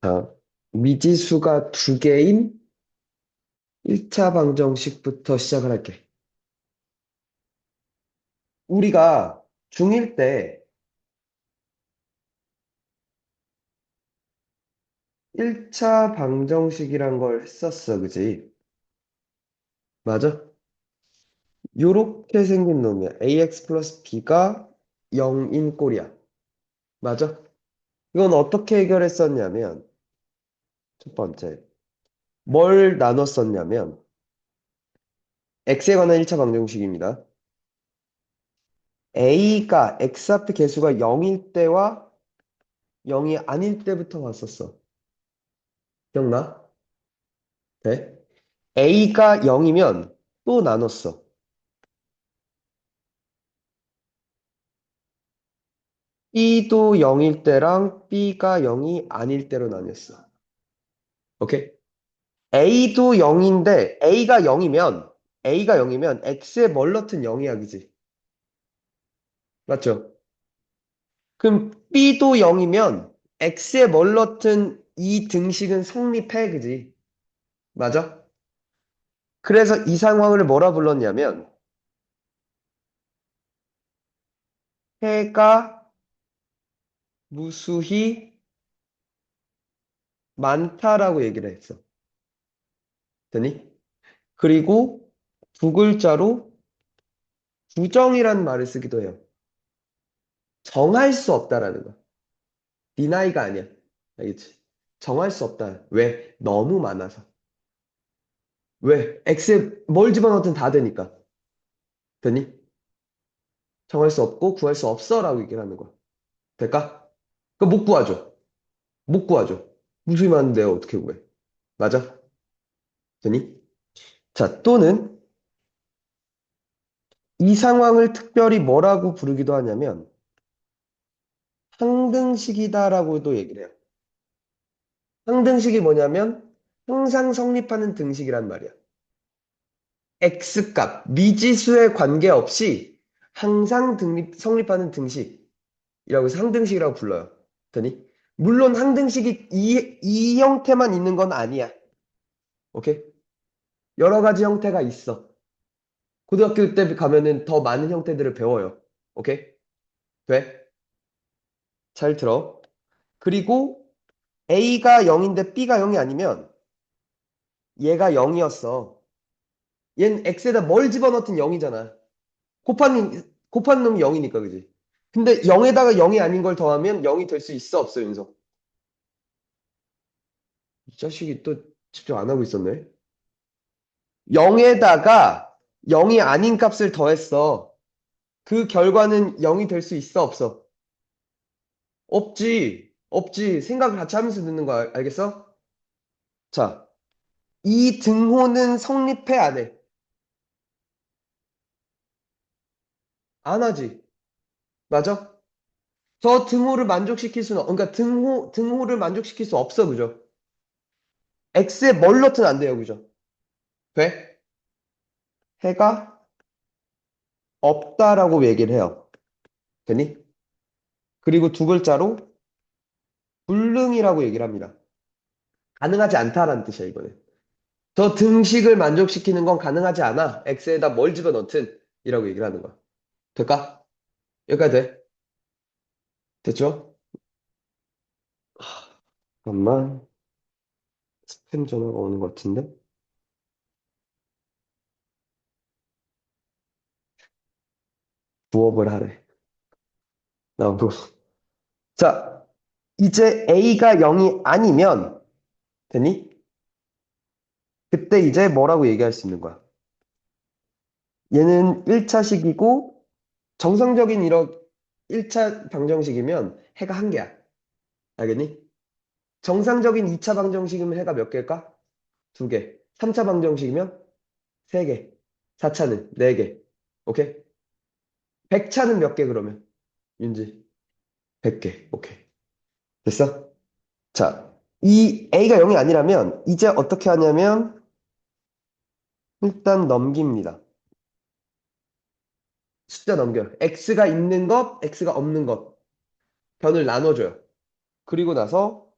자, 미지수가 두 개인 1차 방정식부터 시작을 할게. 우리가 중1 때 1차 방정식이란 걸 했었어, 그지? 맞아? 요렇게 생긴 놈이야. ax 플러스 b가 0인 꼴이야. 맞아? 이건 어떻게 해결했었냐면, 첫 번째, 뭘 나눴었냐면, x에 관한 1차 방정식입니다. a가 x 앞에 개수가 0일 때와 0이 아닐 때부터 봤었어. 기억나? 네? A가 0이면 또 나눴어. B도 0일 때랑 B가 0이 아닐 때로 나뉘었어. 오케이? A도 0인데 A가 0이면 X에 뭘 넣든 0이야, 그지? 맞죠? 그럼 B도 0이면 X에 뭘 넣든 이 등식은 성립해, 그지? 맞아? 그래서 이 상황을 뭐라 불렀냐면 해가 무수히 많다라고 얘기를 했어. 되니? 그리고 두 글자로 부정이라는 말을 쓰기도 해요. 정할 수 없다라는 거. deni가 아니야. 알겠지? 정할 수 없다. 왜? 너무 많아서. 왜? x에 뭘 집어넣든 다 되니까. 되니? 정할 수 없고 구할 수 없어라고 얘기를 하는 거야. 될까? 그럼 못 구하죠. 못 구하죠. 무수히 많은데요. 어떻게 구해? 맞아? 되니? 자, 또는 이 상황을 특별히 뭐라고 부르기도 하냐면 항등식이다라고도 얘기를 해요. 항등식이 뭐냐면 항상 성립하는 등식이란 말이야. X값, 미지수에 관계없이 항상 성립하는 등식이라고 해서 항등식이라고 불러요. 더니 물론 항등식이 이 형태만 있는 건 아니야. 오케이? 여러 가지 형태가 있어. 고등학교 때 가면은 더 많은 형태들을 배워요. 오케이? 돼? 잘 들어. 그리고 A가 0인데 B가 0이 아니면 얘가 0이었어. 얘는 X에다 뭘 집어넣든 0이잖아. 곱한 놈이 0이니까, 그지? 근데 0에다가 0이 아닌 걸 더하면 0이 될 수 있어, 없어, 윤석? 이 자식이 또 집중 안 하고 있었네. 0에다가 0이 아닌 값을 더했어. 그 결과는 0이 될 수 있어, 없어? 없지. 없지. 생각을 같이 하면서 듣는 거 알겠어? 자, 이 등호는 성립해, 안 해? 안 하지. 맞아? 저 등호를 만족시킬 수는, 그러니까 등호를 만족시킬 수 없어, 그죠? X에 뭘 넣든 안 돼요, 그죠? 돼? 해가 없다라고 얘기를 해요. 되니? 그리고 두 글자로 불능이라고 얘기를 합니다. 가능하지 않다라는 뜻이야, 이거는. 저 등식을 만족시키는 건 가능하지 않아. X에다 뭘 집어넣든 이라고 얘기를 하는 거야. 될까? 여기까지 돼? 됐죠? 잠깐만. 스팸 전화가 오는 것 같은데? 부업을 하래. 나오고. 자, 이제 A가 0이 아니면, 되니? 그때 이제 뭐라고 얘기할 수 있는 거야? 얘는 1차식이고, 정상적인 1차 방정식이면 해가 한 개야. 알겠니? 정상적인 2차 방정식이면 해가 몇 개일까? 두 개. 3차 방정식이면 세 개. 4차는 네 개. 오케이? 100차는 몇 개 그러면? 윤지. 100개. 오케이. 됐어? 자, 이 A가 0이 아니라면 이제 어떻게 하냐면 일단 넘깁니다. 숫자 넘겨요. X가 있는 것, X가 없는 것. 변을 나눠줘요. 그리고 나서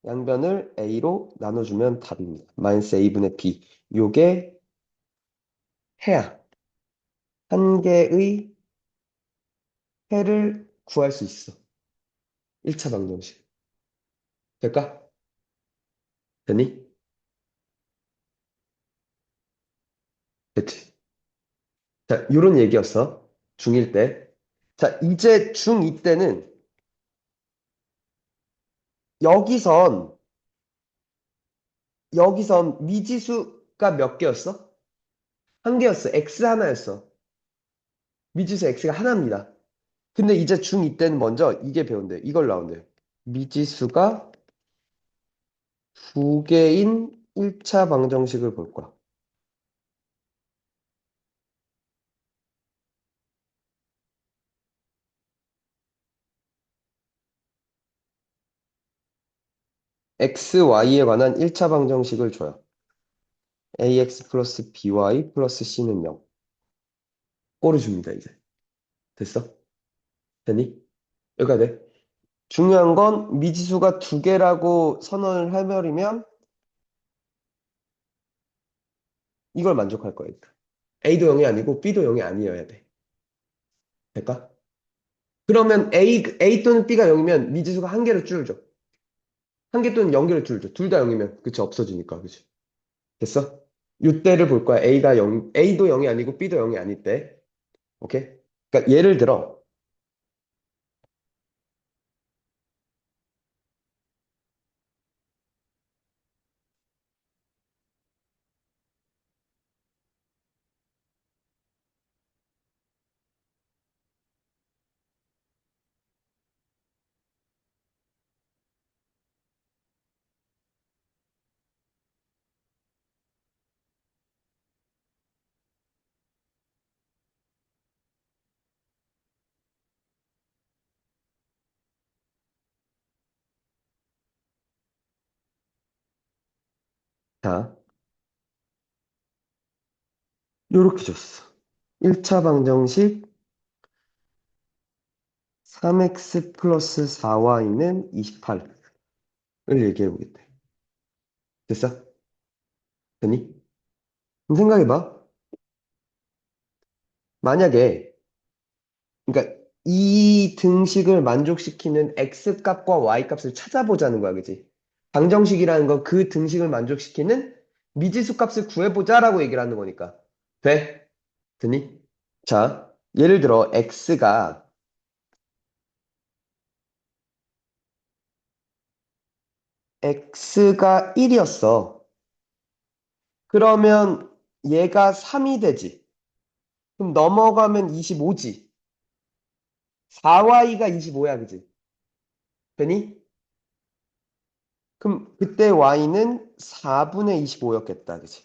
양변을 a로 나눠주면 답입니다. 마이너스 a분의 b. 요게 해야 한 개의 해를 구할 수 있어. 1차 방정식. 될까? 되니? 됐지? 자, 요런 얘기였어. 중1 때. 자, 이제 중2 때는 여기선, 여기선 미지수가 몇 개였어? 한 개였어. x 하나였어. 미지수 x가 하나입니다. 근데 이제 중2 때는 먼저 이게 배운대. 이걸 나온대. 미지수가 두 개인 1차 방정식을 볼 거야. x, y에 관한 1차 방정식을 줘요. ax 플러스 by 플러스 c는 0. 꼴을 줍니다, 이제. 됐어? 되니? 여기가 돼. 중요한 건 미지수가 두 개라고 선언을 해버리면 이걸 만족할 거야, 일단. a도 0이 아니고 b도 0이 아니어야 돼. 될까? 그러면 a 또는 b가 0이면 미지수가 한 개를 줄여줘. 한 개 또는 0개를 줄여줘. 둘 다 0이면, 그치, 없어지니까, 그치? 됐어? 이때를 볼 거야. a가 0, a도 0이 아니고 b도 0이 아닐 때. 오케이? 그러니까 예를 들어, 자, 요렇게 줬어. 1차 방정식 3x 플러스 4y는 28을 얘기해 보겠대. 됐어? 되니? 그럼 생각해봐. 만약에, 그러니까 이 등식을 만족시키는 x 값과 y 값을 찾아보자는 거야, 그지? 방정식이라는 건 그 등식을 만족시키는 미지수 값을 구해보자라고 얘기를 하는 거니까. 돼? 되니? 자, 예를 들어 x가 1이었어. 그러면 얘가 3이 되지. 그럼 넘어가면 25지. 4y가 25야, 그지? 되니? 그럼 그때 y는 4분의 25였겠다, 그지?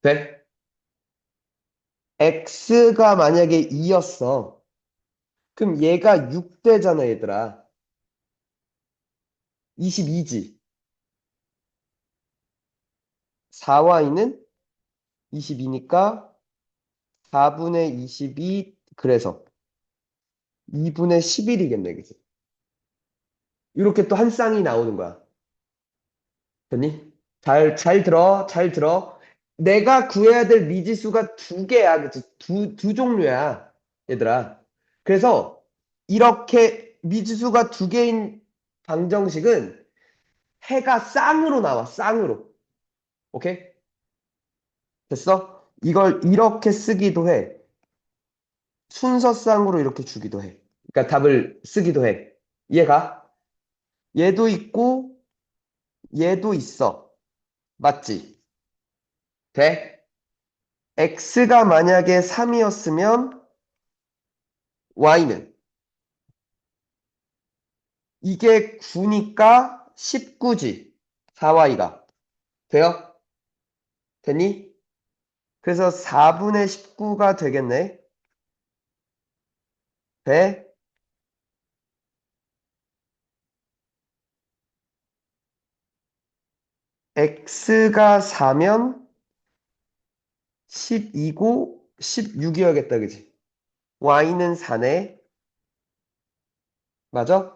돼? x가 만약에 2였어. 그럼 얘가 6대잖아, 얘들아. 22지. 4y는 22니까 4분의 22, 그래서 2분의 11이겠네, 그지? 이렇게 또 한 쌍이 나오는 거야. 됐니? 잘 들어, 잘 들어. 내가 구해야 될 미지수가 두 개야, 그치? 두 종류야, 얘들아. 그래서 이렇게 미지수가 두 개인 방정식은 해가 쌍으로 나와, 쌍으로. 오케이? 됐어? 이걸 이렇게 쓰기도 해. 순서쌍으로 이렇게 주기도 해. 그러니까 답을 쓰기도 해. 이해가? 얘도 있고, 얘도 있어. 맞지? 돼? x가 만약에 3이었으면 y는 이게 9니까 19지. 4y가. 돼요? 되니? 그래서 4분의 19가 되겠네. 돼? x가 4면 12고 16이어야겠다, 그지? y는 4네. 맞아?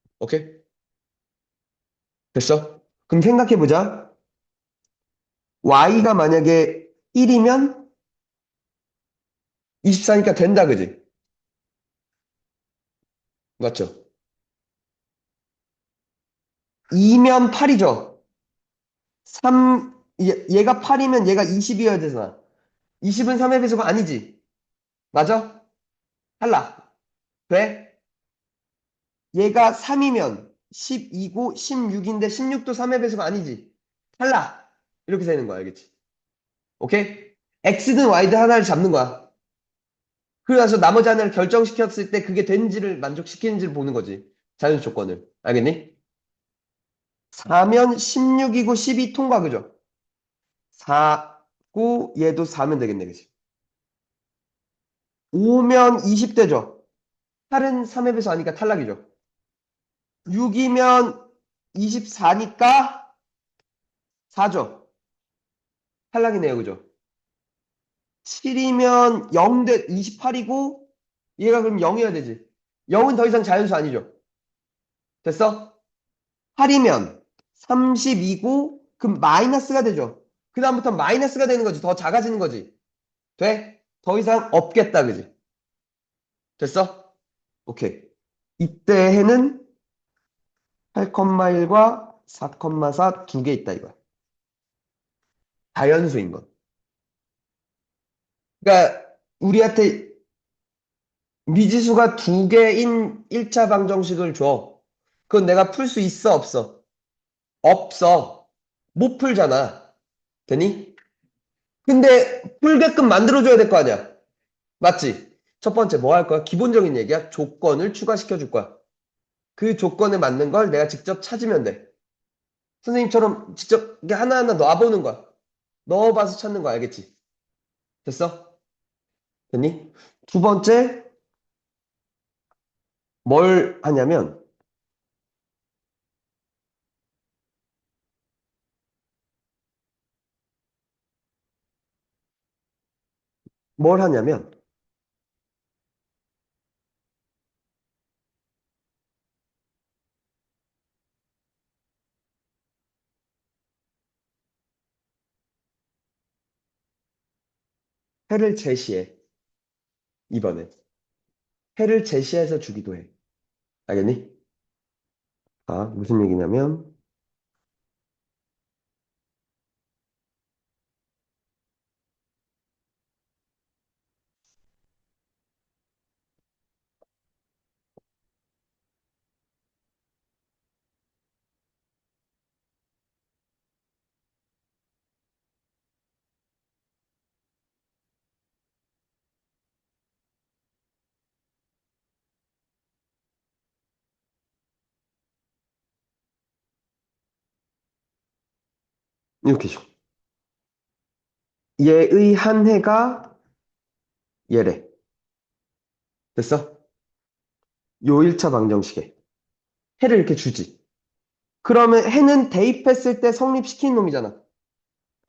오케이? 됐어? 그럼 생각해보자. y가 만약에 1이면 24니까 된다, 그지? 맞죠? 2면 8이죠. 얘가 8이면 얘가 20이어야 되잖아. 20은 3의 배수가 아니지. 맞아? 탈락. 돼? 얘가 3이면 12고 16인데 16도 3의 배수가 아니지. 탈락. 이렇게 되는 거야, 알겠지? 오케이? x든 y든 하나를 잡는 거야. 그러고 나서 나머지 하나를 결정시켰을 때 그게 된지를 만족시키는지를 보는 거지. 자연수 조건을. 알겠니? 4면 16이고 12 통과, 그죠? 4고 얘도 4면 되겠네, 그지? 5면 20되죠? 8은 3의 배수 아니까 탈락이죠. 6이면 24니까 4죠? 탈락이네요, 그죠? 7이면 28이고 얘가 그럼 0이어야 되지. 0은 더 이상 자연수 아니죠? 됐어? 8이면 32고 그럼 마이너스가 되죠. 그 다음부터 마이너스가 되는 거지. 더 작아지는 거지. 돼? 더 이상 없겠다. 그지? 됐어? 오케이. 이때 해는 8,1과 4,4 두 개 있다 이거야. 자연수인 건. 그러니까 우리한테 미지수가 두 개인 1차 방정식을 줘. 그건 내가 풀 수 있어, 없어? 없어. 못 풀잖아. 되니? 근데 풀게끔 만들어줘야 될 거 아니야. 맞지? 첫 번째 뭐 할 거야? 기본적인 얘기야. 조건을 추가시켜 줄 거야. 그 조건에 맞는 걸 내가 직접 찾으면 돼. 선생님처럼 직접 이게 하나하나 놔보는 거야. 넣어봐서 찾는 거 알겠지? 됐어? 됐니? 두 번째, 뭘 하냐면, 뭘 하냐면, 해를 제시해. 이번에. 해를 제시해서 주기도 해. 알겠니? 아, 무슨 얘기냐면, 이렇게 줘. 얘의 한 해가 얘래. 됐어? 요 1차 방정식에. 해를 이렇게 주지. 그러면 해는 대입했을 때 성립시킨 놈이잖아.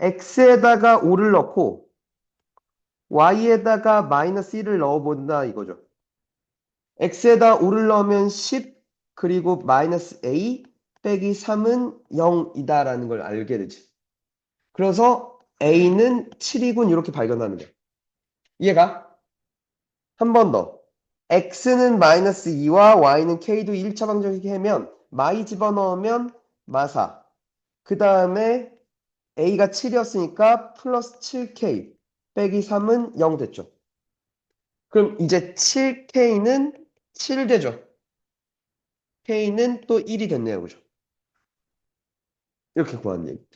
x에다가 5를 넣고 y에다가 마이너스 1을 넣어본다 이거죠. x에다 5를 넣으면 10 그리고 마이너스 a 빼기 3은 0이다라는 걸 알게 되지. 그래서 a는 7이군 이렇게 발견하는 거야. 이해가? 한 번 더. x는 마이너스 2와 y는 k도 1차 방정식 하면 마이 집어넣으면 마사. 그 다음에 a가 7이었으니까 플러스 7k 빼기 3은 0 됐죠. 그럼 이제 7k는 7 되죠. k는 또 1이 됐네요. 그죠? 이렇게 구하는 얘기.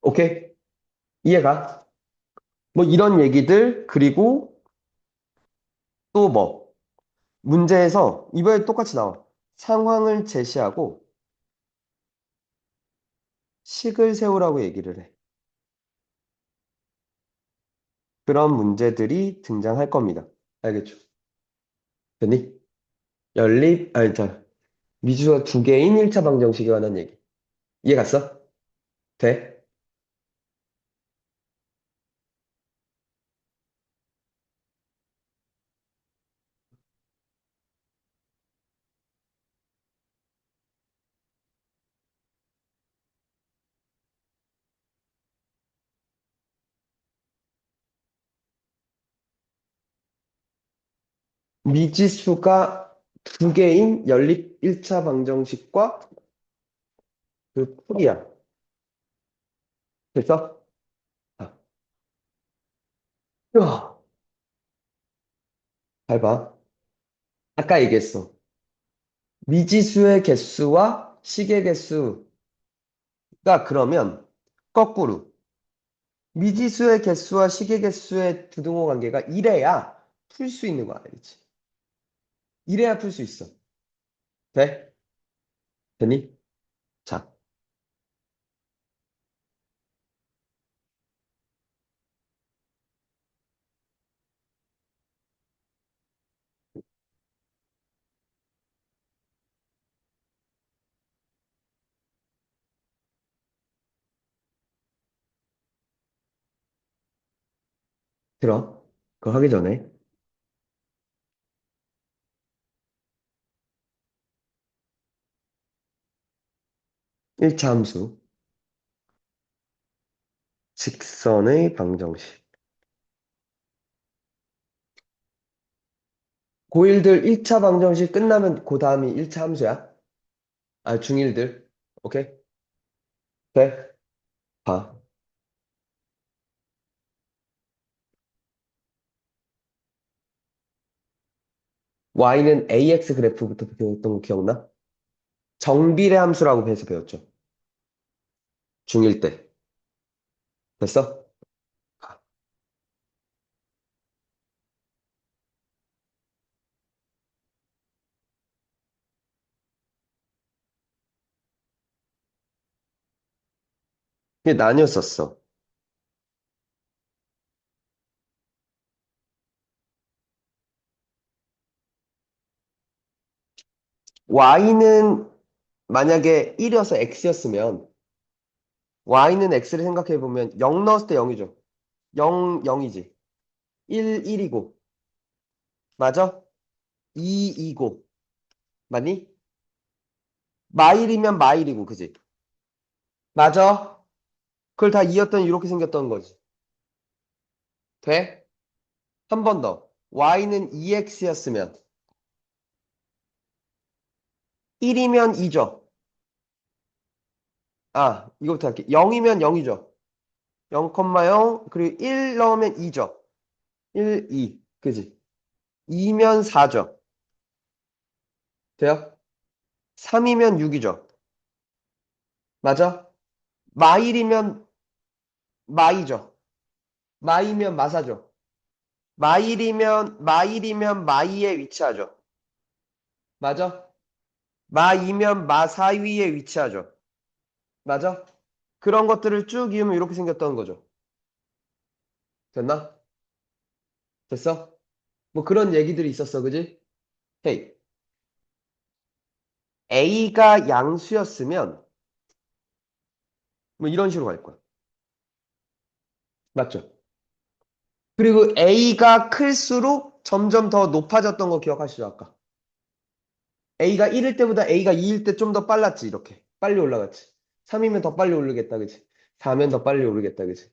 오케이? 이해가? 뭐 이런 얘기들 그리고 또 뭐 문제에서 이번에 똑같이 나와. 상황을 제시하고 식을 세우라고 얘기를 해. 그런 문제들이 등장할 겁니다. 알겠죠? 됐니? 연립, 아니, 자, 미주수가 두 개인 1차 방정식에 관한 얘기. 이해 갔어? 돼? 미지수가 두 개인 연립 1차 방정식과 그 풀이야. 됐어? 아, 우와, 잘 봐. 아까 얘기했어. 미지수의 개수와 식의 개수가 그러면 거꾸로 미지수의 개수와 식의 개수의 부등호 관계가 이래야 풀 수 있는 거 알지? 이래야 풀 수 있어. 돼? 되니? 자, 들어. 그거 하기 전에 1차 함수, 직선의 방정식. 고1들 1차 방정식 끝나면 그 다음이 1차 함수야. 아, 중1들. 오케이? 돼? 봐. y는 ax 그래프부터 배웠던 거 기억나? 정비례 함수라고 해서 배웠죠. 중1 때. 됐어? 아, 이게 나뉘었었어. y는 만약에 1이어서 x였으면 y는 x를 생각해보면 0 넣었을 때 0이죠. 0, 0이지. 1, 1이고. 맞아? 2, 2고. 맞니? 마일이면 마일이고, 그지? 맞아? 그걸 다 이었더니 이렇게 생겼던 거지. 돼? 한 번 더. y는 2x였으면 1이면 2죠. 아, 이거부터 할게. 0이면 0이죠. 0,0 그리고 1 넣으면 2죠. 1, 2. 그지? 2면 4죠. 돼요? 3이면 6이죠. 맞아? 마일이면 마이죠. 마이면 마사죠. 마일이면 마이에 위치하죠. 맞아? 마이면 마사위에 위치하죠. 맞아? 그런 것들을 쭉 이으면 이렇게 생겼다는 거죠. 됐나? 됐어? 뭐 그런 얘기들이 있었어, 그지? 헤이, A가 양수였으면 뭐 이런 식으로 갈 거야. 맞죠? 그리고 A가 클수록 점점 더 높아졌던 거 기억하시죠, 아까? A가 1일 때보다 A가 2일 때 좀 더 빨랐지, 이렇게. 빨리 올라갔지. 3이면 더 빨리 오르겠다, 그지? 4면 더 빨리 오르겠다, 그지?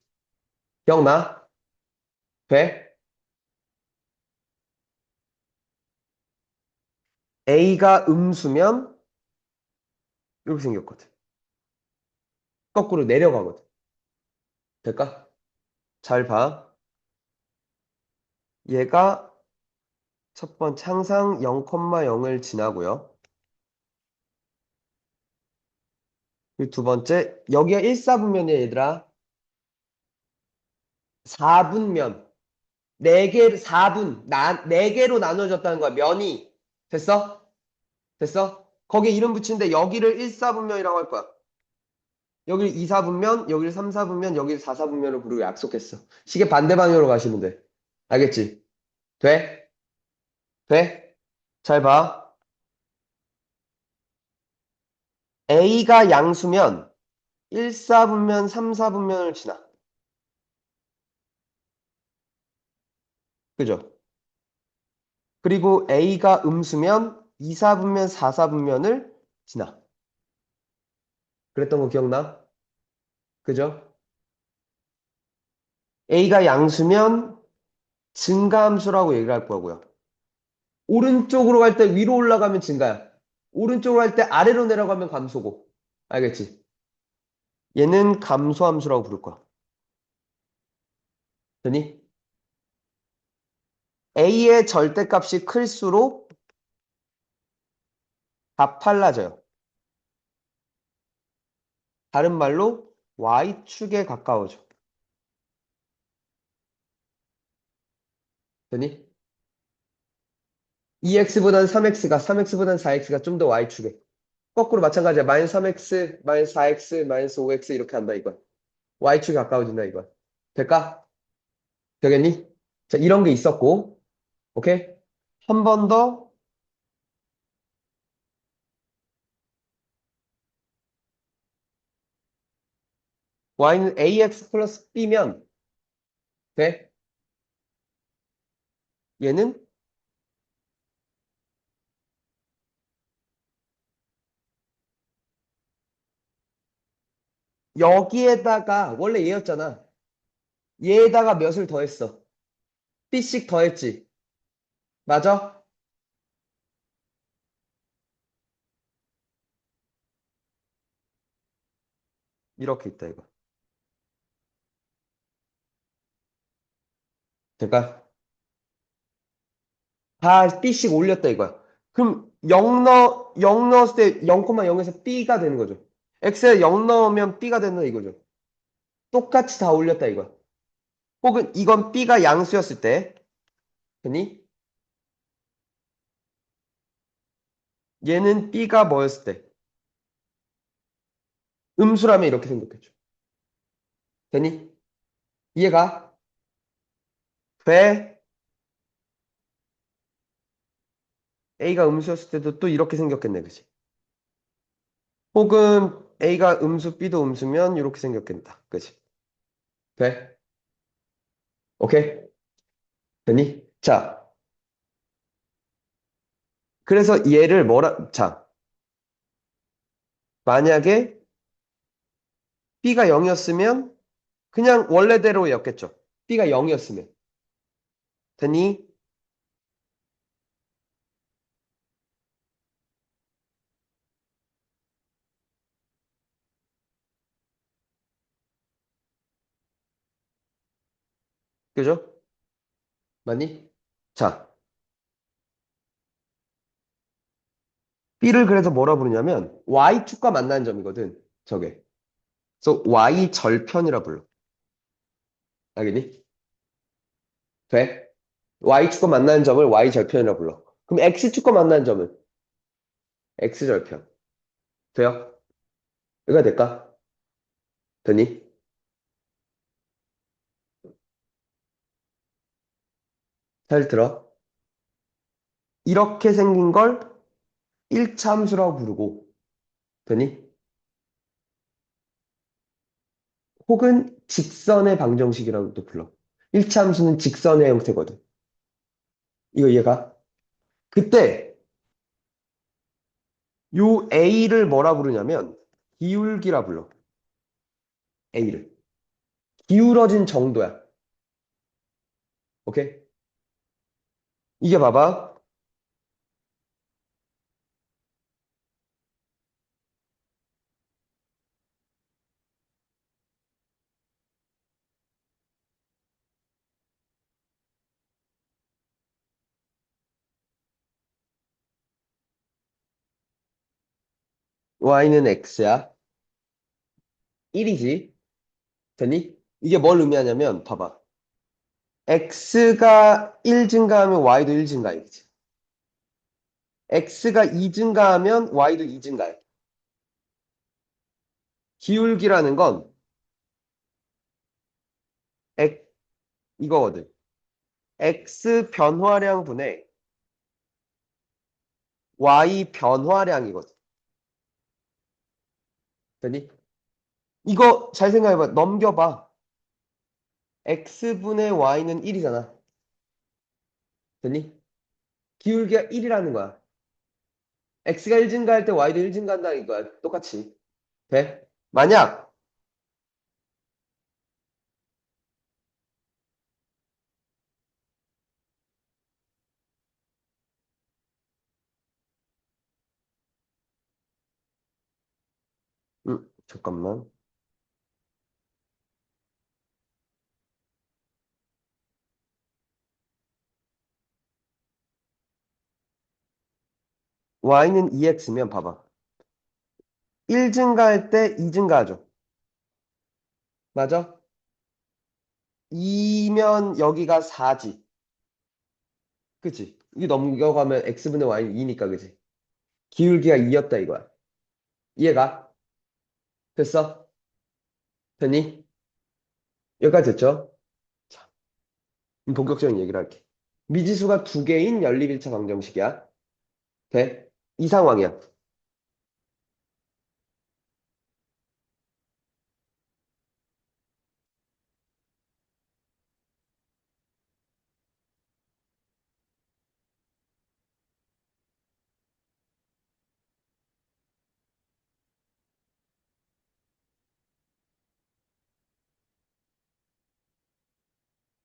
기억나? 돼? A가 음수면 이렇게 생겼거든. 거꾸로 내려가거든. 될까? 잘 봐. 얘가 첫 번째 항상 0,0을 지나고요. 그리고 두 번째, 여기가 1사분면이야, 얘들아. 4분면. 4개, 4분. 4개로 나눠졌다는 거야, 면이. 됐어? 됐어? 거기에 이름 붙이는데 여기를 1사분면이라고 할 거야. 여기를 2사분면, 여기를 3사분면, 여기를 4사분면으로 부르고 약속했어. 시계 반대 방향으로 가시면 돼. 알겠지? 돼? 돼? 잘 봐. A가 양수면 1사분면, 3사분면을 지나. 그죠? 그리고 A가 음수면 2사분면, 4사분면을 지나. 그랬던 거 기억나? 그죠? A가 양수면 증가함수라고 얘기를 할 거고요. 오른쪽으로 갈 때 위로 올라가면 증가야. 오른쪽으로 갈 때 아래로 내려가면 감소고. 알겠지? 얘는 감소함수라고 부를 거야. 되니? A의 절대값이 클수록 다 빨라져요. 다른 말로 Y축에 가까워져. 되니? 2x보단 3x가, 3x보단 4x가 좀 더 Y축에. 거꾸로 마찬가지야. 마이너스 3x, 마이너스 4x, 마이너스 5x 이렇게 한다 이거야. Y축에 가까워진다 이거야. 될까? 되겠니? 자, 이런 게 있었고. 오케이? 한 번 더 y는 ax 플러스 b면 돼? 얘는 여기에다가 원래 얘였잖아. 얘에다가 몇을 더했어. b씩 더했지. 맞아? 이렇게 있다 이거. 될까? 다 b씩 올렸다 이거야. 그럼 0 넣었을 때 0,0에서 b가 되는 거죠. x에 0 넣으면 b가 된다 이거죠. 똑같이 다 올렸다 이거야. 혹은 이건 b가 양수였을 때, 그니 얘는 b가 뭐였을 때, 음수라면 이렇게 생겼겠죠. 되니? 이해가? 돼? a가 음수였을 때도 또 이렇게 생겼겠네, 그치? 혹은 a가 음수, b도 음수면 이렇게 생겼겠다, 그치? 돼? 오케이? 되니? 자, 그래서 얘를 자, 만약에 b가 0이었으면 그냥 원래대로였겠죠. b가 0이었으면. 되니? 그죠? 맞니? 자, b를 그래서 뭐라 부르냐면 y축과 만나는 점이거든, 저게. 그래서 y 절편이라 불러. 알겠니? 돼? y축과 만나는 점을 y 절편이라 불러. 그럼 x축과 만나는 점은 x 절편. 돼요? 이거 될까? 되니? 잘 들어. 이렇게 생긴 걸 1차 함수라고 부르고, 되니? 혹은 직선의 방정식이라고도 불러. 1차 함수는 직선의 형태거든. 이거 이해가? 그때 요 a를 뭐라 부르냐면 기울기라 불러. a를. 기울어진 정도야. 오케이? 이게 봐봐. y는 x야. 1이지. 되니? 이게 뭘 의미하냐면, 봐봐. x가 1 증가하면 y도 1 증가해야지. x가 2 증가하면 y도 2 증가해. 기울기라는 건 x, 이거거든. x 변화량 분의 y 변화량이거든. 되니? 이거 잘 생각해봐. 넘겨봐. x분의 y는 1이잖아. 되니? 기울기가 1이라는 거야. x가 1 증가할 때 y도 1 증가한다는 거야. 똑같이. 돼? 만약 잠깐만. y는 2x면 봐봐. 1 증가할 때 2 증가하죠. 맞아? 2면 여기가 4지. 그치? 이게 넘겨가면 x분의 y는 2니까, 그치? 기울기가 2였다 이거야. 이해가? 됐어? 됐니? 여기까지 됐죠? 자, 그럼 본격적인 얘기를 할게. 미지수가 두 개인 연립일차 방정식이야. 돼? 이 상황이야.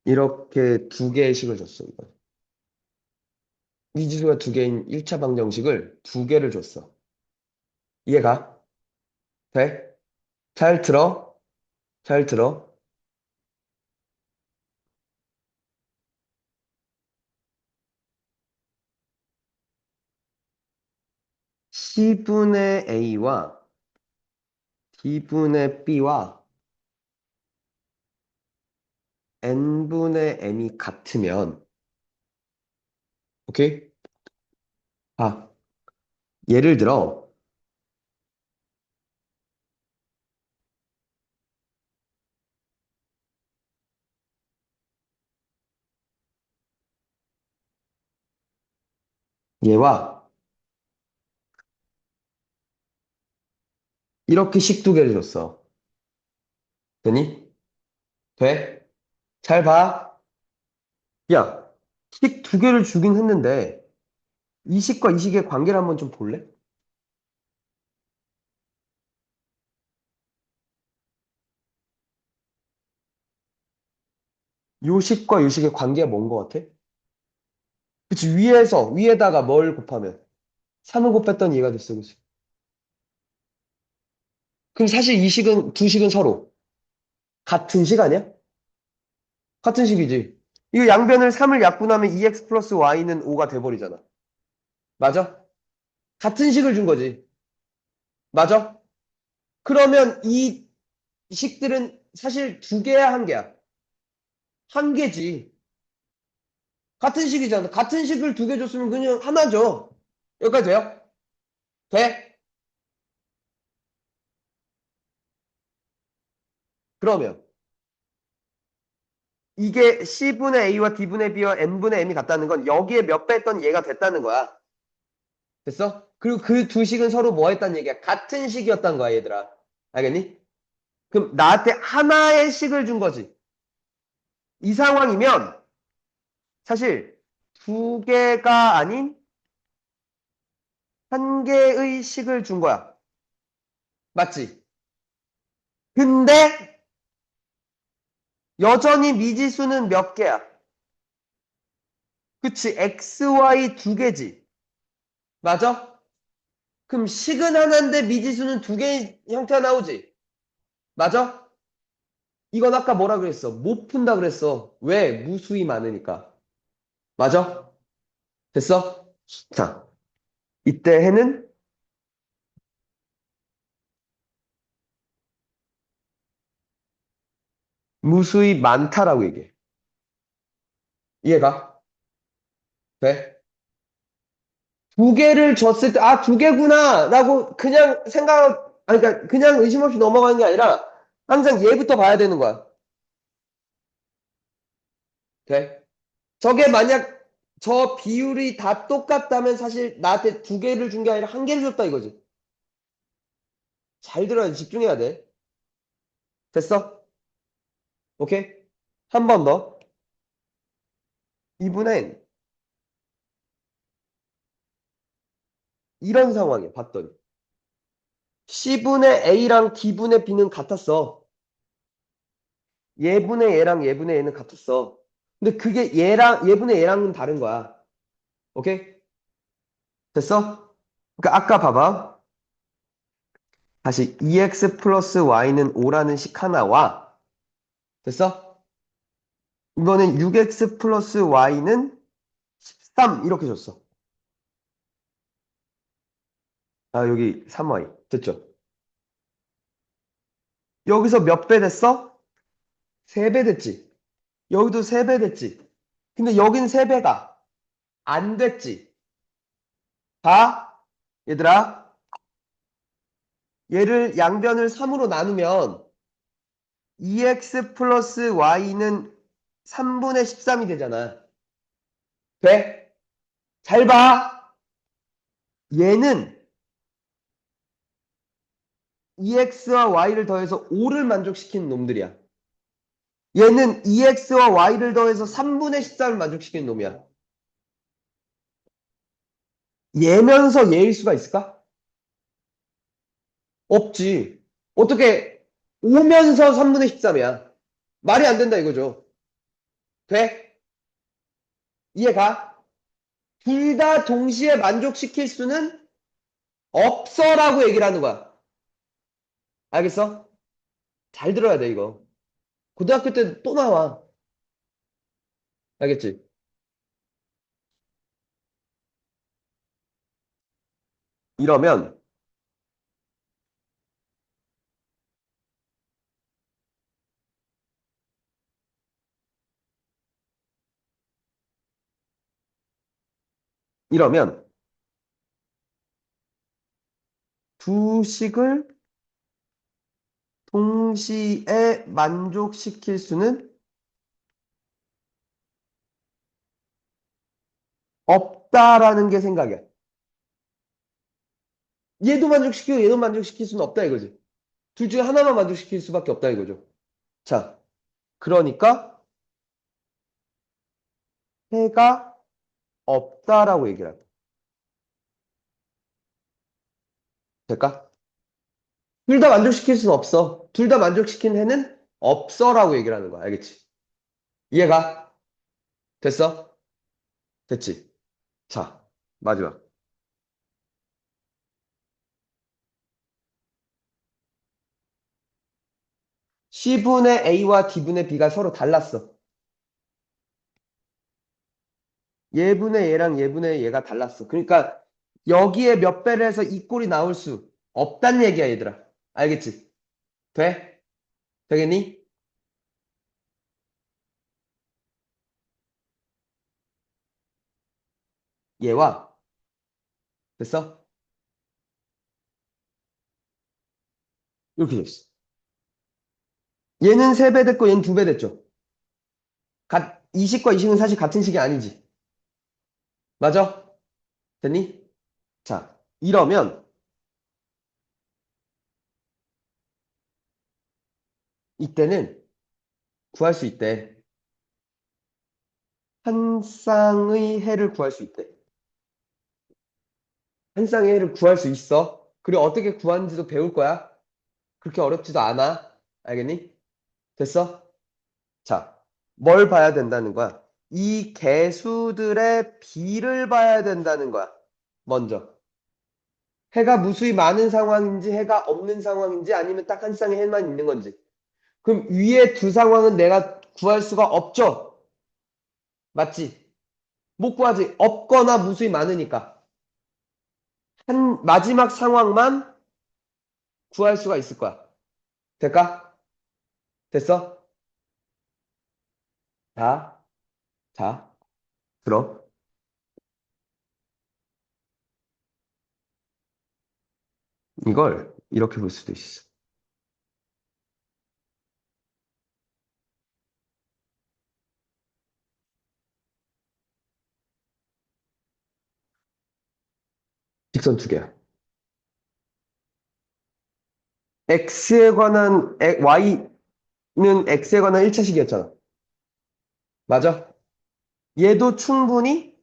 이렇게 두 개의 식을 줬어, 이거. 미지수가 두 개인 1차 방정식을 두 개를 줬어. 이해가? 돼? 잘 들어? 잘 들어? C분의 A와 D분의 B와 N분의 M이 같으면, 오케이? 아, 예를 들어, 얘와 이렇게 식 두 개를 줬어. 되니? 돼? 잘 봐. 야, 식 두 개를 주긴 했는데, 이 식과 이 식의 관계를 한번 좀 볼래? 요 식과 요 식의 관계가 뭔 것 같아? 그치, 위에다가 뭘 곱하면? 3을 곱했더니 얘가 됐어, 그치? 그럼 사실 이 식은, 두 식은 서로 같은 식 아니야? 같은 식이지. 이거 양변을 3을 약분하면 2x 플러스 y는 5가 돼버리잖아. 맞아? 같은 식을 준 거지. 맞아? 그러면 이 식들은 사실 두 개야, 한 개야? 한 개지. 같은 식이잖아. 같은 식을 두 개 줬으면 그냥 하나죠. 여기까지 돼요? 돼? 그러면 이게 C분의 A와 D분의 B와 N분의 M이 같다는 건 여기에 몇 배 했던 얘가 됐다는 거야. 됐어? 그리고 그 두 식은 서로 뭐 했다는 얘기야? 같은 식이었다는 거야, 얘들아. 알겠니? 그럼 나한테 하나의 식을 준 거지. 이 상황이면 사실 두 개가 아닌 한 개의 식을 준 거야. 맞지? 근데 여전히 미지수는 몇 개야? 그치? X, Y 두 개지. 맞아? 그럼 식은 하나인데 미지수는 두 개의 형태가 나오지. 맞아? 이건 아까 뭐라 그랬어? 못 푼다 그랬어. 왜? 무수히 많으니까. 맞아? 됐어? 자, 이때 해는 무수히 많다라고 얘기해. 이해가? 돼? 두 개를 줬을 때, 아, 두 개구나! 라고 그냥 아니, 그러니까 그냥 의심 없이 넘어가는 게 아니라 항상 얘부터 봐야 되는 거야. 돼? 저게 만약 저 비율이 다 똑같다면 사실 나한테 두 개를 준 게 아니라 한 개를 줬다 이거지. 잘 들어야 돼. 집중해야 돼. 됐어? 오케이? 한 번 더. 이분은 이런 상황이야. 봤더니. C분의 A랑 D분의 B는 같았어. 얘분의 얘랑 얘분의 얘는 같았어. 근데 그게 얘분의 얘랑은 다른 거야. 오케이? 됐어? 그러니까 아까 봐봐. 다시 2x 플러스 y는 5라는 식 하나와 됐어? 이거는 6x 플러스 y는 13 이렇게 줬어. 아, 여기 3y. 됐죠? 여기서 몇 배 됐어? 3배 됐지. 여기도 3배 됐지. 근데 여긴 3배가 안 됐지. 봐, 얘들아. 얘를 양변을 3으로 나누면 2x 플러스 y는 3분의 13이 되잖아. 돼? 잘 봐. 얘는 2x와 y를 더해서 5를 만족시키는 놈들이야. 얘는 2x와 y를 더해서 3분의 13을 만족시키는 놈이야. 얘면서 얘일 수가 있을까? 없지. 어떻게 오면서 3분의 13이야. 말이 안 된다 이거죠. 돼? 이해가? 둘 다 동시에 만족시킬 수는 없어라고 얘기를 하는 거야. 알겠어? 잘 들어야 돼, 이거. 고등학교 때 또 나와. 알겠지? 이러면, 이러면, 두 식을 동시에 만족시킬 수는 없다라는 게 생각이야. 얘도 만족시키고 얘도 만족시킬 수는 없다 이거지. 둘 중에 하나만 만족시킬 수밖에 없다 이거죠. 자, 그러니까 해가 없다라고 얘기를 할게. 될까? 둘 다 만족시킬 수는 없어. 둘 다 만족시킨 해는 없어라고 얘기를 하는 거야. 알겠지? 이해가? 됐어? 됐지? 자, 마지막. C분의 A와 D분의 B가 서로 달랐어. 얘분의 얘랑 얘분의 얘가 달랐어. 그러니까 여기에 몇 배를 해서 이 꼴이 나올 수 없단 얘기야, 얘들아. 알겠지? 돼? 되겠니? 얘와 됐어? 이렇게 됐어. 얘는 3배 됐고 얘는 2배 됐죠. 이식과 이식은 사실 같은 식이 아니지. 맞아? 됐니? 자, 이러면 이때는 구할 수 있대. 한 쌍의 해를 구할 수 있대. 한 쌍의 해를 구할 수 있어. 그리고 어떻게 구하는지도 배울 거야. 그렇게 어렵지도 않아. 알겠니? 됐어? 자, 뭘 봐야 된다는 거야? 이 개수들의 비를 봐야 된다는 거야. 먼저. 해가 무수히 많은 상황인지 해가 없는 상황인지 아니면 딱 한 쌍의 해만 있는 건지. 그럼 위에 두 상황은 내가 구할 수가 없죠? 맞지? 못 구하지. 없거나 무수히 많으니까. 한 마지막 상황만 구할 수가 있을 거야. 될까? 됐어? 자, 자, 들어. 이걸 이렇게 볼 수도 있어. 직선 두 개야. x에 관한, y는 x에 관한 1차식이었잖아. 맞아? 얘도 충분히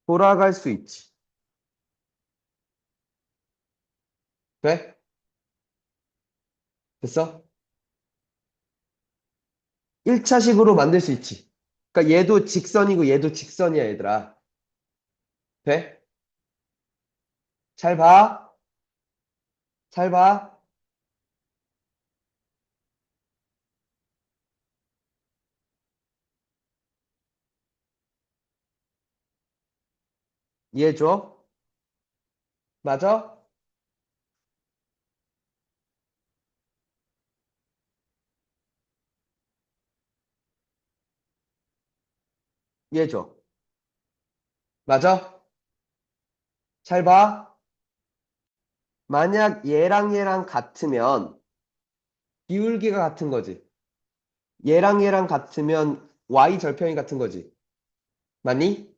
돌아갈 수 있지. 돼? 됐어? 1차식으로 만들 수 있지. 그러니까 얘도 직선이고 얘도 직선이야, 얘들아. 돼? 잘 봐. 잘 봐. 이해해 줘. 맞아? 이해해 줘. 맞아? 잘 봐. 만약 얘랑 같으면 기울기가 같은 거지. 얘랑 같으면 y 절편이 같은 거지. 맞니?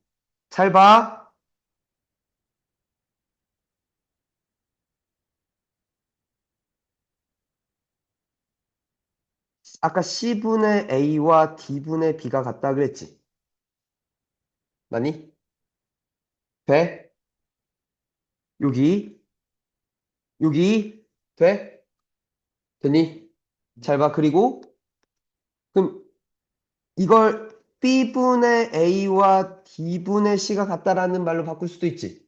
잘 봐. 아까 C분의 A와 D분의 B가 같다 그랬지. 맞니? 돼? 여기, 여기, 돼? 되니? 잘 봐. 그리고, 그럼 이걸 B분의 A와 D분의 C가 같다라는 말로 바꿀 수도 있지.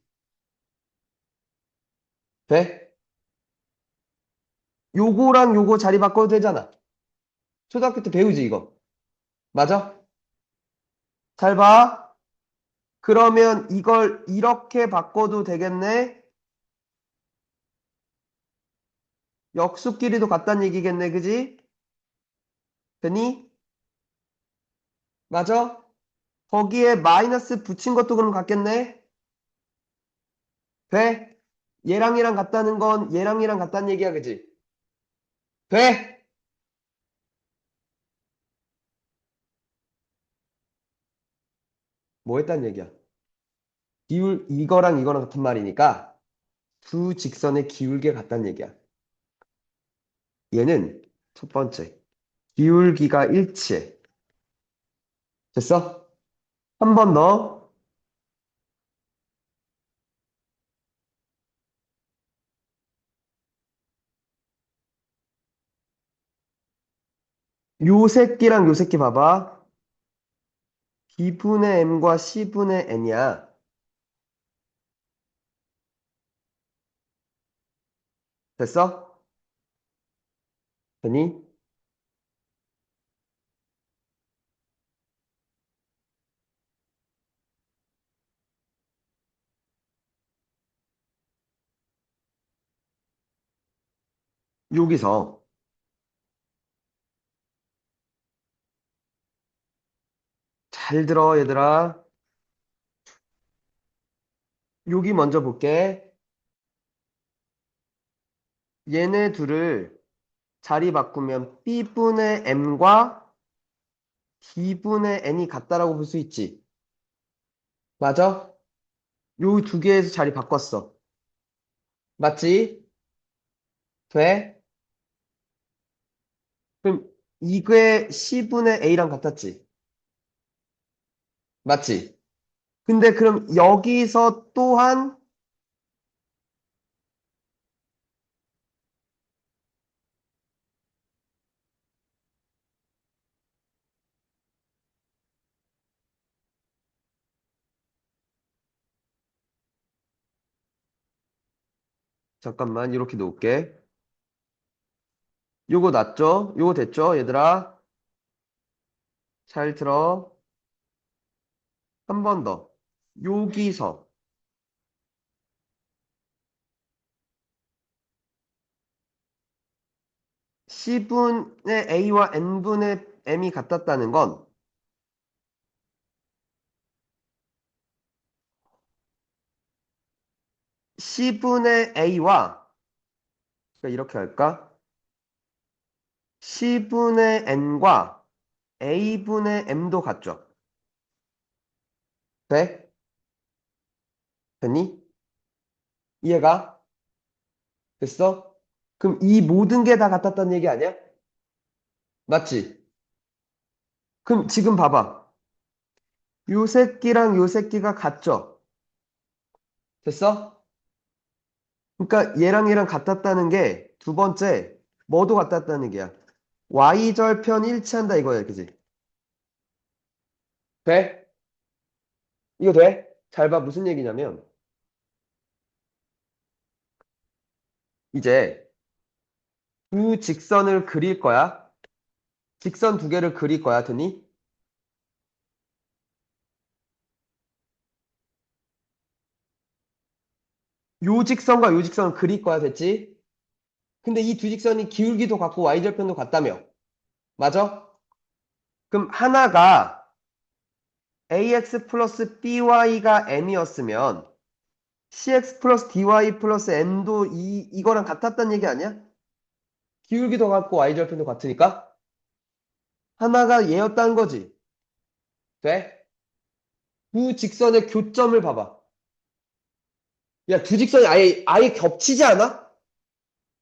돼? 요거랑 요거 자리 바꿔도 되잖아. 초등학교 때 배우지, 이거. 맞아? 잘 봐. 그러면 이걸 이렇게 바꿔도 되겠네? 역수끼리도 같다는 얘기겠네, 그지? 되니? 맞아? 거기에 마이너스 붙인 것도 그럼 같겠네? 돼? 얘랑 같다는 건 얘랑 같다는 얘기야, 그지? 돼? 뭐 했다는 얘기야? 이거랑 이거랑 같은 말이니까 두 직선의 기울기가 같다는 얘기야. 얘는 첫 번째. 기울기가 일치해. 됐어? 한 번 더. 요 새끼랑 요 새끼 봐봐. B분의 M과 C분의 N이야. 됐어? 되니? 여기서 잘 들어, 얘들아. 여기 먼저 볼게. 얘네 둘을 자리 바꾸면 B분의 M과 D분의 N이 같다라고 볼 수 있지. 맞아? 요 두 개에서 자리 바꿨어. 맞지? 돼? 그럼 이게 C분의 A랑 같았지? 맞지? 근데 그럼 여기서 또한 잠깐만 이렇게 놓을게. 요거 났죠? 요거 됐죠? 얘들아 잘 들어. 한 번 더. 여기서 C분의 A와 N분의 M이 같았다는 건 C분의 A와 그러니까 이렇게 할까? C분의 N과 A분의 M도 같죠? 돼? 됐니? 이해가? 됐어? 그럼 이 모든 게 다 같았다는 얘기 아니야? 맞지? 그럼 지금 봐봐. 요 새끼랑 요 새끼가 같죠? 됐어? 그러니까 얘랑 같았다는 게 두 번째 뭐도 같았다는 얘기야. Y절편 일치한다 이거야, 그지? 돼? 이거 돼? 잘 봐. 무슨 얘기냐면 이제 두 직선을 그릴 거야. 직선 두 개를 그릴 거야, 드니? 요 직선과 요 직선을 그릴 거야, 됐지? 근데 이 두 직선이 기울기도 같고 y절편도 같다며. 맞아? 그럼 하나가 ax 플러스 by가 m이었으면 cx 플러스 dy 플러스 m도 이거랑 같았단 얘기 아니야? 기울기도 같고 y절편도 같으니까 하나가 얘였다는 거지. 돼? 두 직선의 교점을 봐봐. 야, 두 직선이 아예 겹치지 않아?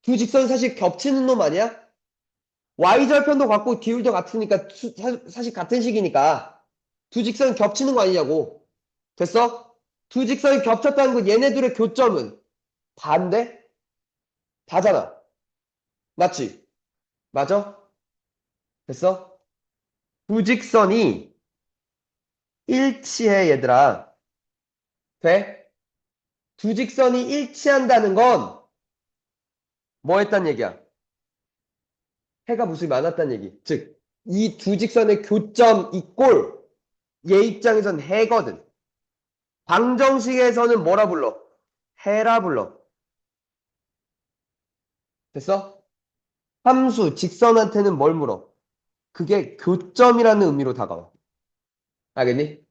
두 직선이 사실 겹치는 놈 아니야? y절편도 같고 기울기도 같으니까 사실 같은 식이니까 두 직선이 겹치는 거 아니냐고. 됐어? 두 직선이 겹쳤다는 건 얘네들의 교점은 반대? 다잖아. 맞지? 맞아? 됐어? 두 직선이 일치해, 얘들아. 돼? 두 직선이 일치한다는 건 뭐 했단 얘기야? 해가 무수히 많았단 얘기. 즉, 이 두 직선의 교점 이꼴 얘 입장에선 해거든. 방정식에서는 뭐라 불러? 해라 불러. 됐어? 함수, 직선한테는 뭘 물어? 그게 교점이라는 의미로 다가와. 알겠니?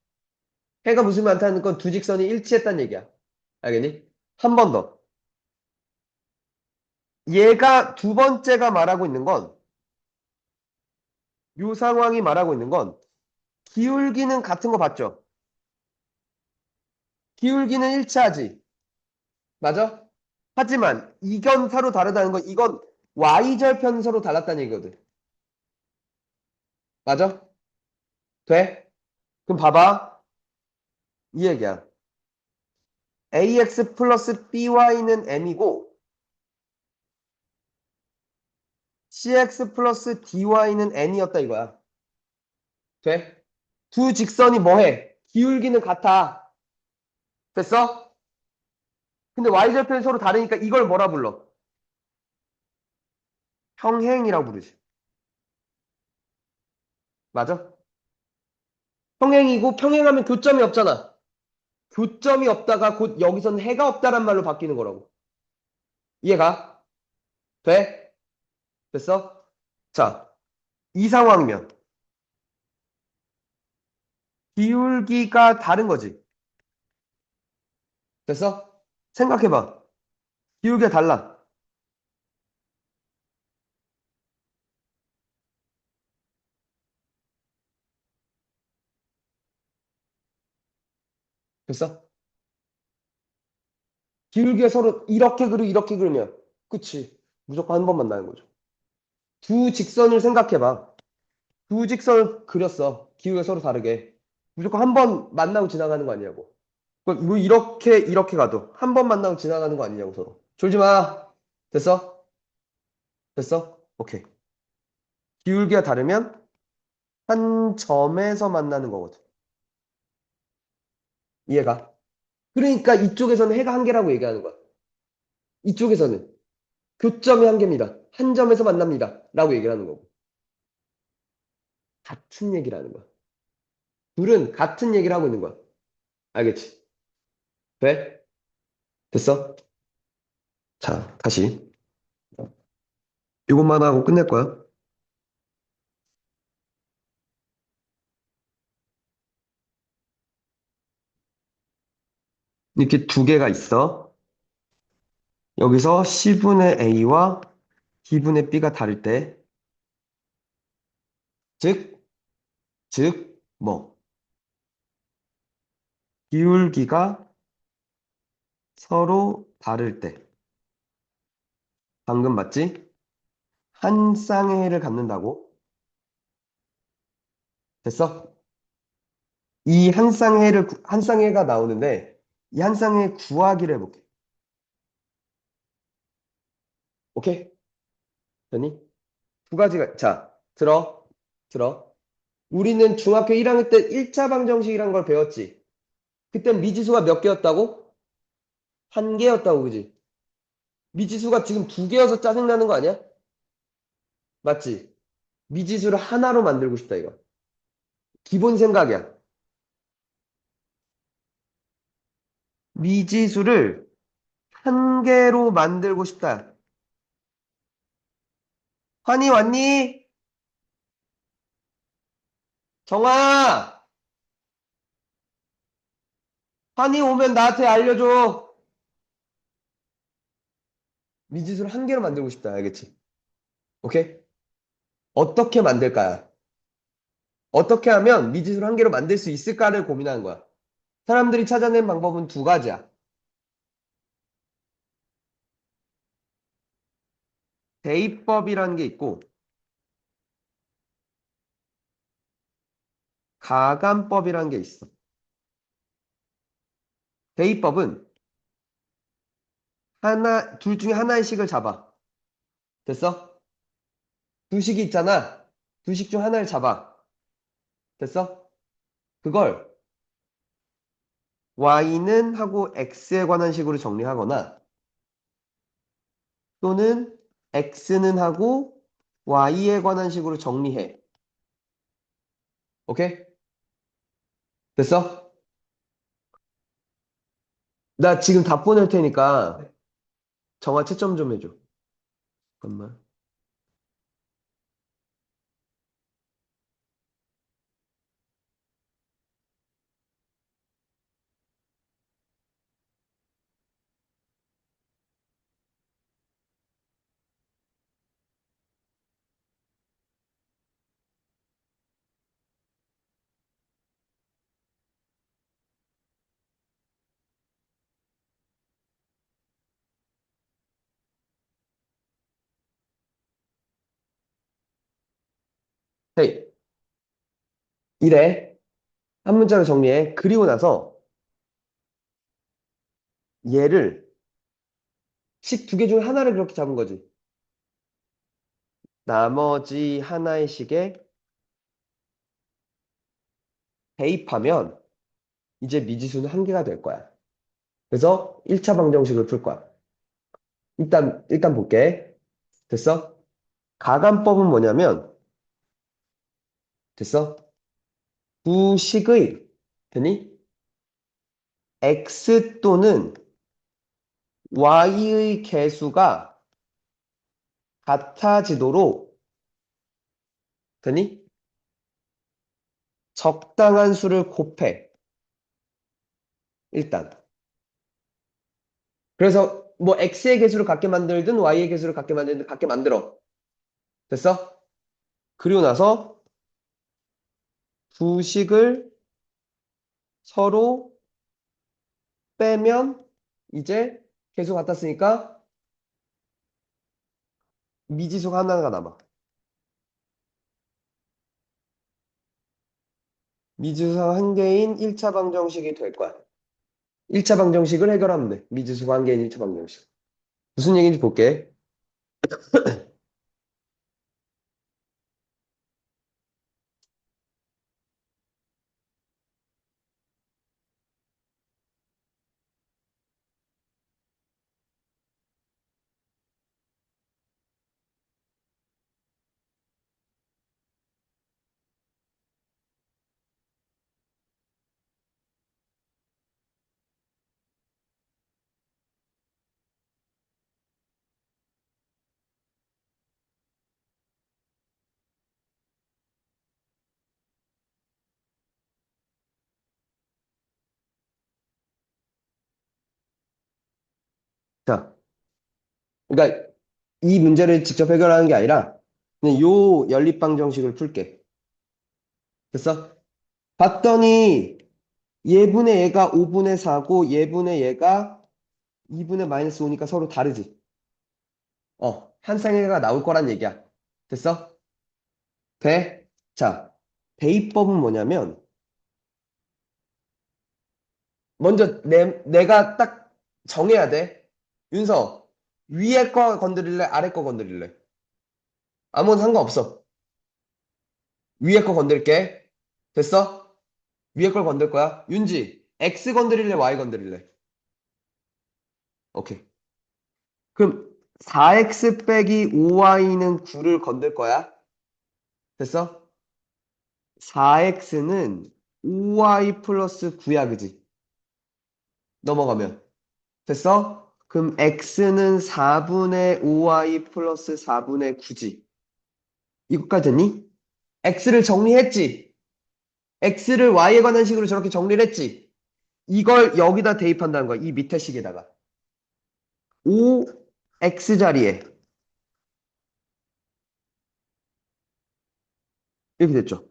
해가 무수히 많다는 건 두 직선이 일치했단 얘기야. 알겠니? 한 번 더. 얘가 두 번째가 말하고 있는 건, 요 상황이 말하고 있는 건, 기울기는 같은 거 봤죠? 기울기는 일치하지. 맞아? 하지만 이건 서로 다르다는 건 이건 y절편 서로 달랐다는 얘기거든. 맞아? 돼? 그럼 봐봐. 이 얘기야. ax 플러스 by는 m이고 cx 플러스 dy는 n이었다 이거야. 돼? 두 직선이 뭐해? 기울기는 같아. 됐어? 근데 y절편이 서로 다르니까 이걸 뭐라 불러? 평행이라고 부르지. 맞아? 평행이고 평행하면 교점이 없잖아. 교점이 없다가 곧 여기서는 해가 없다란 말로 바뀌는 거라고. 이해가? 돼? 됐어? 자, 이 상황이면 기울기가 다른 거지. 됐어? 생각해봐. 기울기가 달라. 됐어? 기울기가 서로 이렇게 그리고 이렇게 그리면 그치. 무조건 한 번 만나는 거죠. 두 직선을 생각해봐. 두 직선을 그렸어. 기울기가 서로 다르게. 무조건 한 번 만나고 지나가는 거 아니냐고. 뭐 이렇게 가도 한 번 만나고 지나가는 거 아니냐고 서로. 졸지 마. 됐어? 됐어? 오케이. 기울기가 다르면 한 점에서 만나는 거거든. 이해가? 그러니까 이쪽에서는 해가 한 개라고 얘기하는 거야. 이쪽에서는 교점이 한 개입니다. 한 점에서 만납니다. 라고 얘기를 하는 거고. 같은 얘기를 하는 거야. 둘은 같은 얘기를 하고 있는 거야. 알겠지? 돼? 됐어? 자, 다시. 이것만 하고 끝낼 거야. 이렇게 두 개가 있어. 여기서 C분의 A와 D분의 B가 다를 때, 즉, 뭐, 기울기가 서로 다를 때. 방금 맞지? 한 쌍의 해를 갖는다고. 됐어? 이 한 쌍의 해가 나오는데, 이 한 쌍의 해 구하기를 해볼게. 오케이? 되니? 두 가지가, 자, 들어. 우리는 중학교 1학년 때 1차 방정식이란 걸 배웠지. 그땐 미지수가 몇 개였다고? 한 개였다고, 그지? 미지수가 지금 두 개여서 짜증나는 거 아니야? 맞지? 미지수를 하나로 만들고 싶다, 이거. 기본 생각이야. 미지수를 한 개로 만들고 싶다. 환희 왔니? 정아! 환희 오면 나한테 알려줘. 미지수를 한 개로 만들고 싶다, 알겠지? 오케이? 어떻게 만들까요? 어떻게 하면 미지수를 한 개로 만들 수 있을까를 고민하는 거야. 사람들이 찾아낸 방법은 두 가지야. 대입법이라는 게 있고, 가감법이라는 게 있어. 대입법은 둘 중에 하나의 식을 잡아. 됐어? 두 식이 있잖아. 두 식 중 하나를 잡아. 됐어? 그걸 y는 하고 x에 관한 식으로 정리하거나 또는 x는 하고 y에 관한 식으로 정리해. 오케이? 됐어? 나 지금 답 보낼 테니까 정화 채점 좀 해줘. 잠깐만. 헤이, 이래. 한 문자로 정리해. 그리고 나서 얘를 식 두 개 중에 하나를 그렇게 잡은 거지. 나머지 하나의 식에 대입하면 이제 미지수는 한 개가 될 거야. 그래서 1차 방정식을 풀 거야. 일단 볼게. 됐어? 가감법은 뭐냐면, 됐어? 두 식의, 되니? x 또는 y의 개수가 같아지도록, 되니? 적당한 수를 곱해. 일단. 그래서 뭐 x의 개수를 같게 만들든 y의 개수를 같게 만들든 같게 만들어. 됐어? 그리고 나서 두 식을 서로 빼면 이제 개수 같았으니까 미지수가 하나가 남아. 미지수가 한 개인 1차 방정식이 될 거야. 1차 방정식을 해결하면 돼. 미지수가 한 개인 1차 방정식. 무슨 얘기인지 볼게. 자, 그러니까 이 문제를 직접 해결하는 게 아니라 그냥 요 연립 방정식을 풀게. 됐어? 봤더니 얘분의 얘가 5분의 4고 얘분의 얘가 2분의 마이너스 5니까 서로 다르지. 한 쌍의가 나올 거란 얘기야. 됐어? 돼? 자, 대입법은 뭐냐면 먼저 내가 딱 정해야 돼. 윤서, 위에 거 건드릴래? 아래 거 건드릴래? 아무건 상관없어. 위에 거 건들게. 됐어? 위에 걸 건들 거야. 윤지, X 건드릴래? Y 건드릴래? 오케이. 그럼 4x 빼기 5y는 9를 건들 거야. 됐어? 4x는 5y 플러스 9야, 그지? 넘어가면. 됐어? 그럼 x는 4분의 5y 플러스 4분의 9지. 이거까지 됐니? x를 정리했지? x를 y에 관한 식으로 저렇게 정리를 했지? 이걸 여기다 대입한다는 거야. 이 밑에 식에다가. 5x 자리에. 이렇게 됐죠?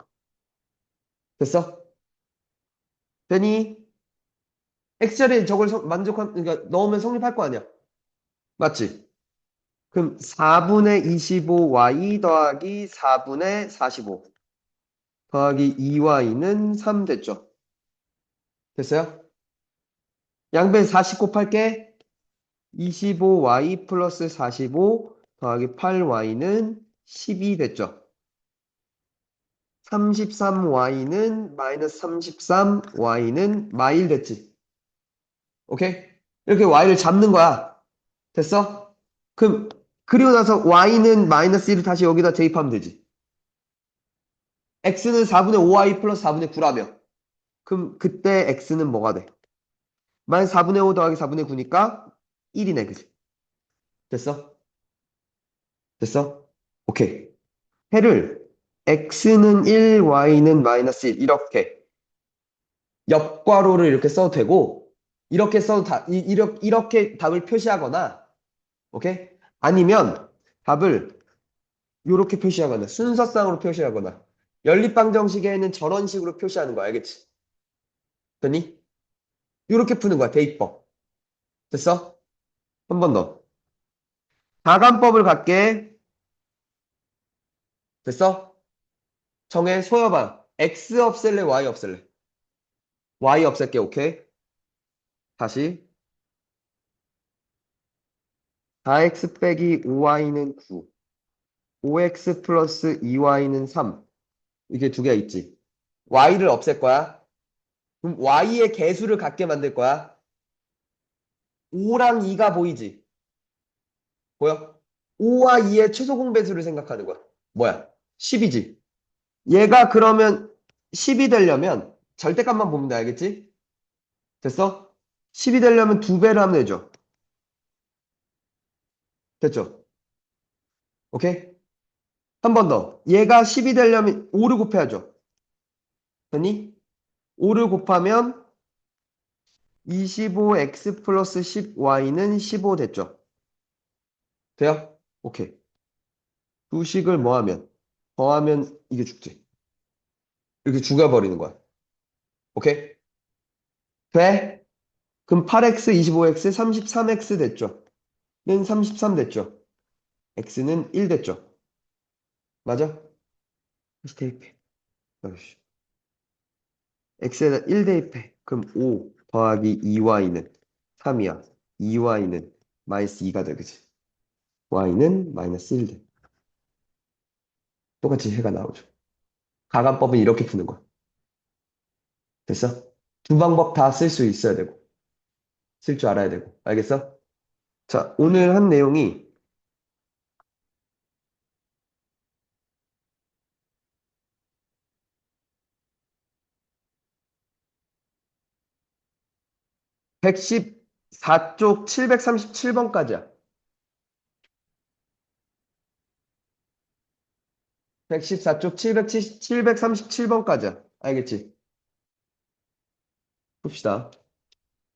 됐어? 되니? x 자리에 저걸 그러니까 넣으면 성립할 거 아니야? 맞지? 그럼 4분의 25y 더하기 4분의 45 더하기 2y는 3 됐죠? 됐어요? 양변 40 곱할게. 25y 플러스 45 더하기 8y는 12 됐죠? 33y는 마이너스 33y는 마일 됐지? 오케이? 이렇게 y를 잡는 거야. 됐어? 그럼 그리고 나서 y는 마이너스 1을 다시 여기다 대입하면 되지. x는 4분의 5y 플러스 4분의 9라며. 그럼 그때 x는 뭐가 돼? 마이너스 4분의 5 더하기 4분의 9니까 1이네, 그지? 됐어? 됐어? 오케이. 해를 x는 1, y는 마이너스 1 이렇게 옆괄호를 이렇게 써도 되고 이렇게 써도 이렇게 답을 표시하거나 오케이? 아니면 답을 이렇게 표시하거나 순서상으로 표시하거나 연립방정식에는 저런 식으로 표시하는 거 알겠지? 됐니? 이렇게 푸는 거야 대입법. 됐어? 한 번 더. 가감법을 갖게. 됐어? 정해 소여반 x 없앨래 y 없앨래? y 없앨게. 오케이? 다시 4x 빼기 5y는 9 5x 플러스 2y는 3 이게 두 개가 있지. y를 없앨 거야. 그럼 y의 개수를 갖게 만들 거야. 5랑 2가 보이지? 보여? 5와 2의 최소 공배수를 생각하는 거야. 뭐야? 10이지. 얘가 그러면 10이 되려면 절대값만 보면 돼. 알겠지? 됐어? 10이 되려면 두 배를 하면 되죠. 됐죠? 오케이? 한 번 더. 얘가 10이 되려면 5를 곱해야죠. 됐니? 5를 곱하면 25x 플러스 10y는 15 됐죠? 돼요? 오케이. 두 식을 뭐 하면? 더하면 이게 죽지. 이렇게 죽여버리는 거야. 오케이? 돼? 그럼 8x, 25x, 33x 됐죠? 는 33 됐죠? x는 1 됐죠? 맞아? 다시 대입해. 아이씨. x에다 1 대입해. 그럼 5 더하기 2y는 3이야. 2y는 마이너스 2가 돼, 그치? y는 마이너스 1 돼. 똑같이 해가 나오죠. 가감법은 이렇게 푸는 거야. 됐어? 두 방법 다 쓸 수 있어야 되고, 쓸 줄 알아야 되고. 알겠어? 자, 오늘 한 내용이 114쪽 737번까지야. 114쪽 737번까지야. 알겠지? 봅시다.